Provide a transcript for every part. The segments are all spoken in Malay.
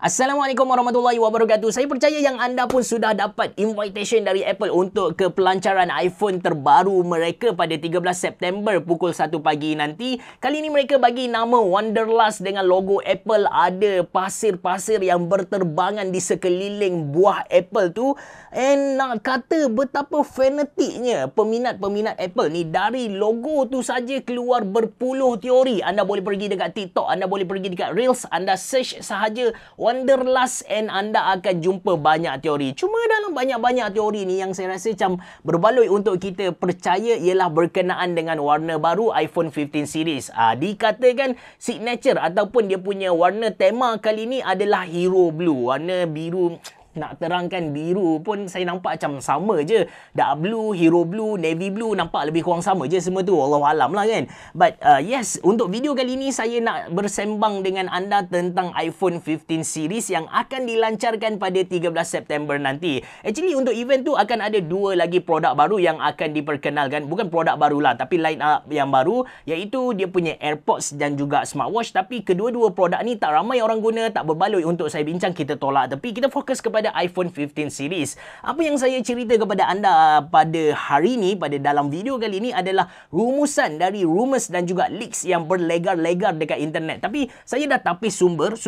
Assalamualaikum warahmatullahi wabarakatuh. Saya percaya yang anda pun sudah dapat invitation dari Apple untuk ke pelancaran iPhone terbaru mereka pada 13 September pukul 1 pagi nanti. Kali ini mereka bagi nama Wanderlust dengan logo Apple. Ada pasir-pasir yang berterbangan di sekeliling buah Apple tu. And nak kata betapa fanatiknya peminat-peminat Apple ni, dari logo tu saja keluar berpuluh teori. Anda boleh pergi dekat TikTok, anda boleh pergi dekat Reels, anda search sahaja Wanderlust and anda akan jumpa banyak teori. Cuma dalam banyak-banyak teori ni yang saya rasa macam berbaloi untuk kita percaya ialah berkenaan dengan warna baru iPhone 15 series. Dikatakan signature ataupun dia punya warna tema kali ni adalah Hero Blue. Warna biru, nak terangkan biru pun saya nampak macam sama je. Dark blue, hero blue, navy blue nampak lebih kurang sama je semua tu. Wallahualam lah kan. But yes, untuk video kali ni saya nak bersembang dengan anda tentang iPhone 15 series yang akan dilancarkan pada 13 September nanti. Actually untuk event tu akan ada dua lagi produk baru yang akan diperkenalkan. Bukan produk barulah, tapi line up yang baru, iaitu dia punya AirPods dan juga smartwatch. Tapi kedua-dua produk ni tak ramai orang guna, tak berbaloi untuk saya bincang, kita tolak. Tapi kita fokus kepada iPhone 15 series. Apa yang saya cerita kepada anda pada hari ini, pada dalam video kali ini adalah rumusan dari rumors dan juga leaks yang berlegar-legar dekat internet. Tapi saya dah tapis sumber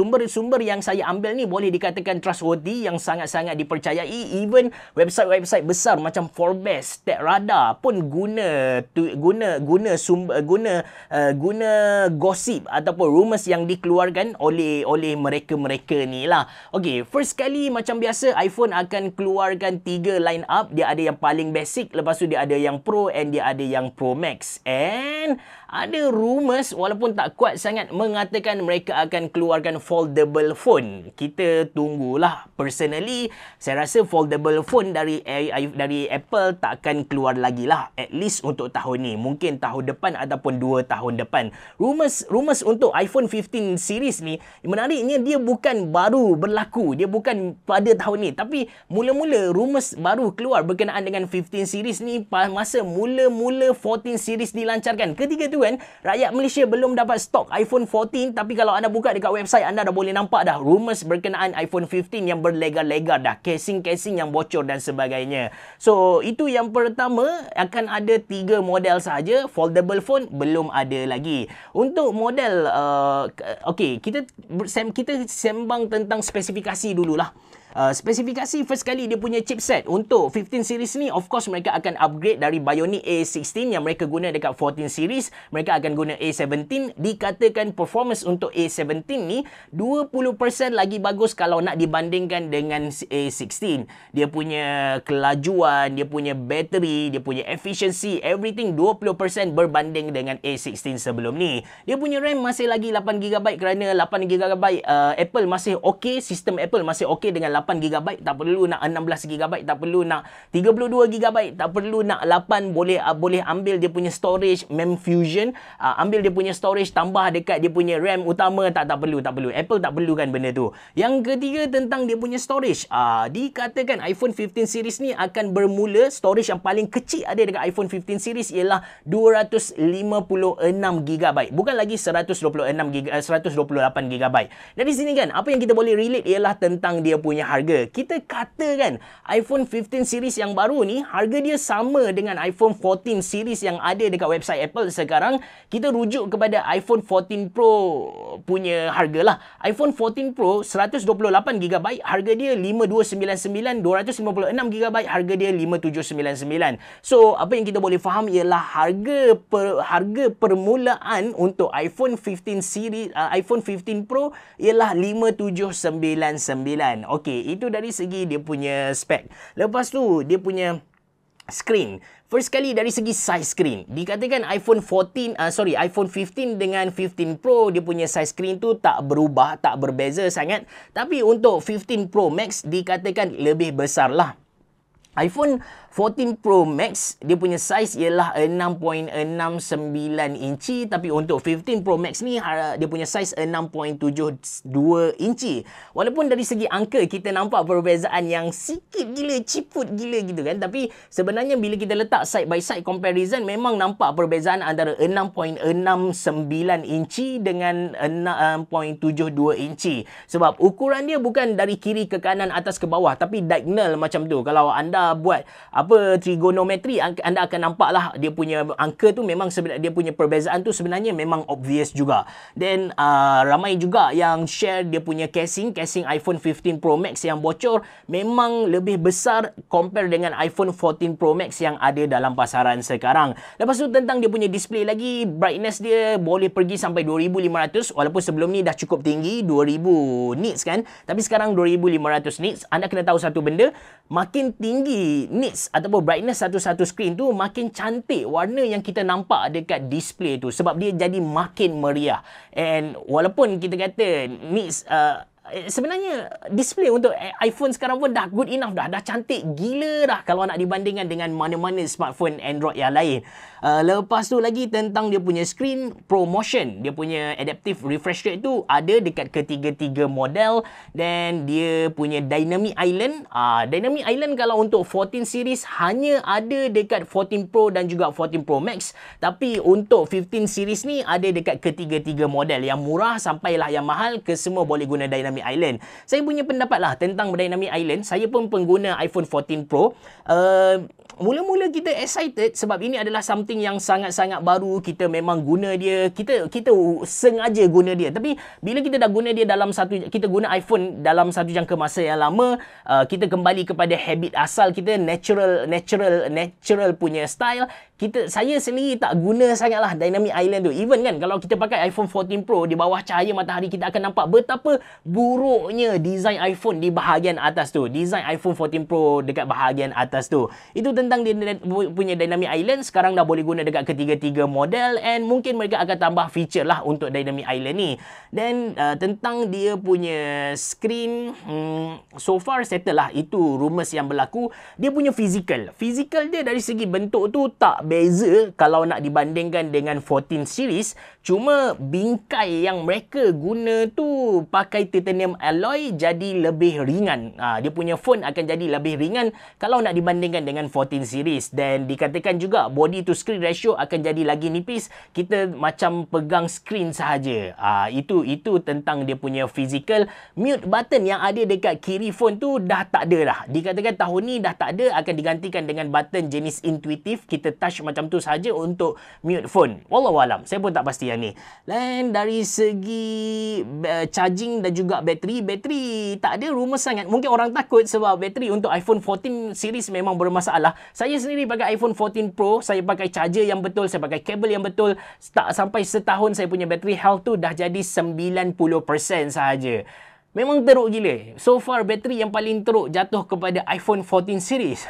yang saya ambil ni boleh dikatakan trustworthy, yang sangat-sangat dipercayai. Even website-website besar macam Forbes, TechRadar pun guna gosip ataupun rumors yang dikeluarkan oleh mereka-mereka ni lah. Okay, first kali macam biasa iPhone akan keluarkan 3 line up. Dia ada yang paling basic, lepas tu dia ada yang Pro and dia ada yang Pro Max. And ada rumors walaupun tak kuat sangat mengatakan mereka akan keluarkan foldable phone. Kita tunggulah. Personally, saya rasa foldable phone dari Apple takkan keluar lagi lah. At least untuk tahun ni. Mungkin tahun depan ataupun 2 tahun depan. Rumors untuk iPhone 15 series ni, menariknya dia bukan baru berlaku. Dia bukan pada tahun ni. Tapi mula-mula rumors baru keluar berkenaan dengan 15 series ni masa mula-mula 14 series dilancarkan. Ketika tu kan, rakyat Malaysia belum dapat stok iPhone 14, tapi kalau anda buka dekat website anda dah boleh nampak dah rumors berkenaan iPhone 15 yang berlegar-legar dah, casing-casing yang bocor dan sebagainya. So itu yang pertama, akan ada 3 model sahaja. Foldable phone belum ada lagi. Untuk model okey, kita sembang tentang spesifikasi dululah. Spesifikasi first kali dia punya chipset untuk 15 series ni, of course mereka akan upgrade dari Bionic A16 yang mereka guna dekat 14 series. Mereka akan guna A17. Dikatakan performance untuk A17 ni 20% lagi bagus kalau nak dibandingkan dengan A16. Dia punya kelajuan, dia punya bateri, dia punya efficiency, everything 20% berbanding dengan A16 sebelum ni. Dia punya RAM masih lagi 8GB kerana 8GB Apple masih okey, sistem Apple masih okey dengan 8GB, tak perlu nak 16GB, tak perlu nak 32GB, tak perlu nak 8, boleh ambil dia punya storage memfusion, ambil dia punya storage tambah dekat dia punya RAM utama, tak perlu. Apple tak perlukan benda tu. Yang ketiga tentang dia punya storage. Dikatakan iPhone 15 series ni akan bermula, storage yang paling kecil ada dekat iPhone 15 series ialah 256GB, bukan lagi 128GB. Dari sini kan, apa yang kita boleh relate ialah tentang dia punya harga. Kita katakan iPhone 15 series yang baru ni harga dia sama dengan iPhone 14 series yang ada dekat website Apple sekarang. Kita rujuk kepada iPhone 14 Pro punya harga lah. iPhone 14 Pro 128GB harga dia 5299, 256GB harga dia 5799. So apa yang kita boleh faham ialah harga permulaan untuk iPhone 15 series iPhone 15 Pro ialah 5799. Okey, itu dari segi dia punya spek. Lepas tu dia punya screen. First kali dari segi size screen. Dikatakan iPhone 15 dengan 15 Pro dia punya size screen tu tak berubah, tak berbeza sangat. Tapi untuk 15 Pro Max dikatakan lebih besar lah. iPhone 14 Pro Max, dia punya size ialah 6.69 inci, tapi untuk 15 Pro Max ni dia punya size 6.72 inci. Walaupun dari segi angka kita nampak perbezaan yang sikit gila, ciput gila gitu kan, tapi sebenarnya bila kita letak side by side comparison, memang nampak perbezaan antara 6.69 inci dengan 6.72 inci. Sebab ukuran dia bukan dari kiri ke kanan, atas ke bawah, tapi diagonal macam tu. Kalau anda buat trigonometri, anda akan nampak lah dia punya angka tu memang sebenarnya, dia punya perbezaan tu sebenarnya memang obvious juga. Dan ramai juga yang share dia punya casing iPhone 15 Pro Max yang bocor memang lebih besar compare dengan iPhone 14 Pro Max yang ada dalam pasaran sekarang. Lepas tu tentang dia punya display lagi, brightness dia boleh pergi sampai 2500, walaupun sebelum ni dah cukup tinggi 2000 nits kan, tapi sekarang 2500 nits. Anda kena tahu satu benda, makin tinggi nits ataupun brightness satu-satu screen tu, makin cantik warna yang kita nampak dekat display tu, sebab dia jadi makin meriah. And walaupun kita kata nits sebenarnya display untuk iPhone sekarang pun dah good enough dah cantik gila dah kalau nak dibandingkan dengan mana-mana smartphone Android yang lain. Lepas tu lagi tentang dia punya screen ProMotion, dia punya adaptive refresh rate tu ada dekat ketiga-tiga model, dan dia punya Dynamic Island. Dynamic Island kalau untuk 14 series hanya ada dekat 14 Pro dan juga 14 Pro Max, tapi untuk 15 series ni ada dekat ketiga-tiga model, yang murah sampailah yang mahal, ke semua boleh guna Dynamic Island. Saya punya pendapat lah tentang Dynamic Island. Saya pun pengguna iPhone 14 Pro. Mula-mula kita excited sebab ini adalah something yang sangat-sangat baru. Kita memang guna dia, kita sengaja guna dia. Tapi bila kita dah guna dia kita guna iPhone dalam satu jangka masa yang lama, kita kembali kepada habit asal kita, natural punya style. Saya sendiri tak guna sangatlah Dynamic Island tu. Even kan kalau kita pakai iPhone 14 Pro di bawah cahaya matahari, kita akan nampak betapa buruknya design iPhone di bahagian atas tu. Design iPhone 14 Pro dekat bahagian atas tu. Itu tentang dia punya Dynamic Island. Sekarang dah boleh guna dekat ketiga-tiga model, and mungkin mereka akan tambah feature lah untuk Dynamic Island ni. Dan tentang dia punya screen, so far settle lah. Itu rumours yang berlaku. Dia punya physical dia dari segi bentuk tu tak beza kalau nak dibandingkan dengan 14 series. Cuma bingkai yang mereka guna tu pakai titanium alloy, jadi lebih ringan. Dia punya phone akan jadi lebih ringan kalau nak dibandingkan dengan 14 series. Dan dikatakan juga body to screen ratio akan jadi lagi nipis. Kita macam pegang screen sahaja. Itu tentang dia punya physical. Mute button yang ada dekat kiri phone tu dah tak ada dah. Dikatakan tahun ni dah tak ada, akan digantikan dengan button jenis intuitif. Kita touch macam tu saja untuk mute phone. Wallahualam, saya pun tak pasti yang ni. Dan dari segi charging dan juga bateri tak ada rumor sangat. Mungkin orang takut sebab bateri untuk iPhone 14 series memang bermasalah. Saya sendiri pakai iPhone 14 Pro, saya pakai charger yang betul, saya pakai kabel yang betul. Tak sampai setahun saya punya bateri health tu dah jadi 90% sahaja. Memang teruk gila. So far bateri yang paling teruk jatuh kepada iPhone 14 series.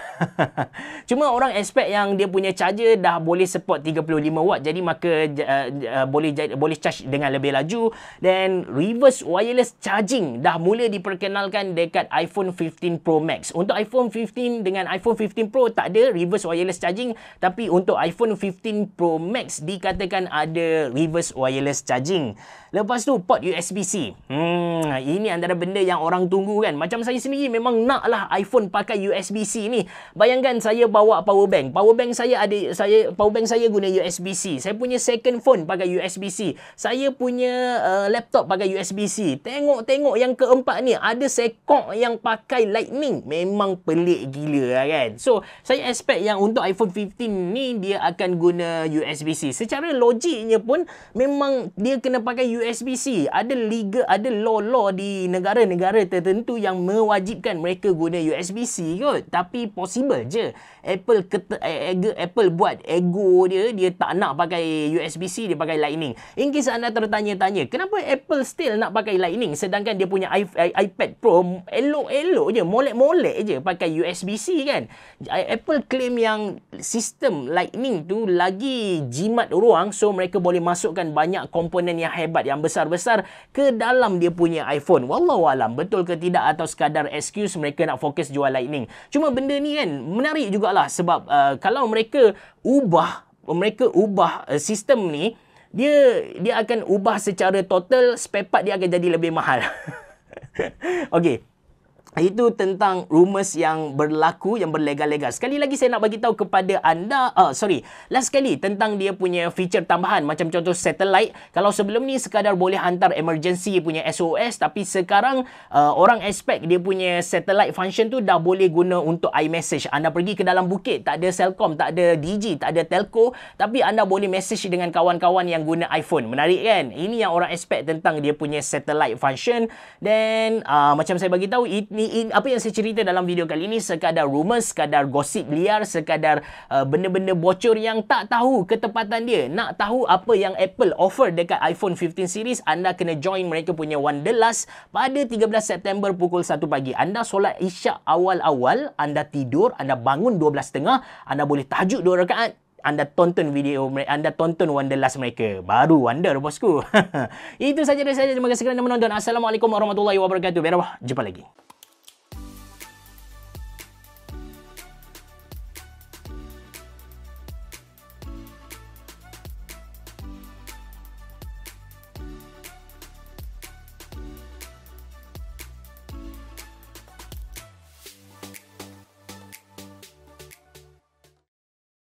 Cuma orang expect yang dia punya charger dah boleh support 35 watt, jadi maka boleh charge dengan lebih laju. Dan reverse wireless charging dah mula diperkenalkan dekat iPhone 15 Pro Max. Untuk iPhone 15 dengan iPhone 15 Pro tak ada reverse wireless charging, tapi untuk iPhone 15 Pro Max dikatakan ada reverse wireless charging. Lepas tu port USB-C. Ini antara benda yang orang tunggu kan. Macam saya sendiri memang naklah iPhone pakai USB-C ni. Bayangkan saya bawa power bank. Power bank saya guna USB-C. Saya punya second phone pakai USB-C. Saya punya laptop pakai USB-C. Tengok yang keempat ni ada sekok yang pakai Lightning. Memang pelik gila kan. So, saya expect yang untuk iPhone 15 ni dia akan guna USB-C. Secara logiknya pun memang dia kena pakai USB-C. Ada law di negara-negara tertentu yang mewajibkan mereka guna USB-C kot. Tapi possible je. Apple buat ego dia tak nak pakai USB-C, dia pakai Lightning. In case anda tertanya-tanya, kenapa Apple still nak pakai Lightning sedangkan dia punya iPad Pro elok-elok je, molek-molek je pakai USB-C kan. Apple claim yang sistem Lightning tu lagi jimat ruang, so mereka boleh masukkan banyak komponen yang hebat yang yang besar-besar ke dalam dia punya iPhone. Wallahualam, betul ke tidak atau sekadar excuse mereka nak fokus jual Lightning. Cuma benda ni kan menarik jugalah sebab kalau mereka ubah sistem ni, dia akan ubah secara total, spare part dia akan jadi lebih mahal. Okey. Itu tentang rumours yang berlaku, yang berlegal-legal. Sekali lagi saya nak bagi tahu kepada anda, last sekali tentang dia punya feature tambahan macam contoh satellite. Kalau sebelum ni sekadar boleh hantar emergency punya SOS, tapi sekarang orang expect dia punya satellite function tu dah boleh guna untuk iMessage. Anda pergi ke dalam bukit, tak ada Celcom, tak ada Digi, tak ada telco, tapi anda boleh message dengan kawan-kawan yang guna iPhone. Menarik kan? Ini yang orang expect tentang dia punya satellite function. Dan macam saya bagi tahu, apa yang saya cerita dalam video kali ini sekadar rumours, sekadar gosip liar, sekadar benda-benda bocor yang tak tahu ketepatan dia. Nak tahu apa yang Apple offer dekat iPhone 15 series, anda kena join mereka punya Wanderlust pada 13 September pukul 1 pagi. Anda solat Isyak awal-awal, anda tidur, anda bangun 12.30, anda boleh tahajud 2 rakaat, anda tonton video mereka, anda tonton Wanderlust mereka. Baru wonder, bosku. Itu saja dari saya. Terima kasih kerana menonton. Assalamualaikum warahmatullahi wabarakatuh. Jumpa lagi.